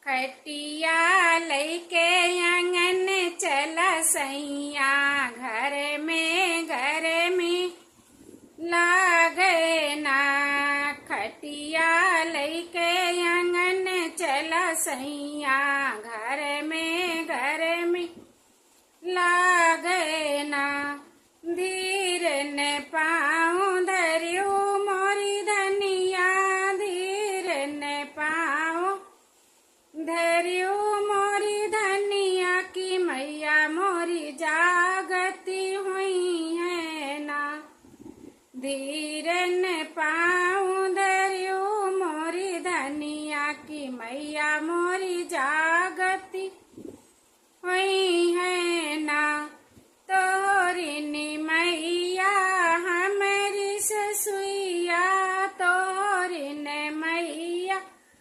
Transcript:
खटिया लैके आंगन चला सैया, घर में लागे ना। खटिया लैके आंगन चला सैया, घर में लागे ना। धीर ने पाँव धरियो मोरी धनिया, धीर ने पाँव धरियो मोरी धनिया की मैया मोरी जागती हुई है ना। धीर ने पाँव धरियो मोरी धनिया की मैया मोरी जागती हुई है ना। तोरी नी मैया हमारी ससुइया,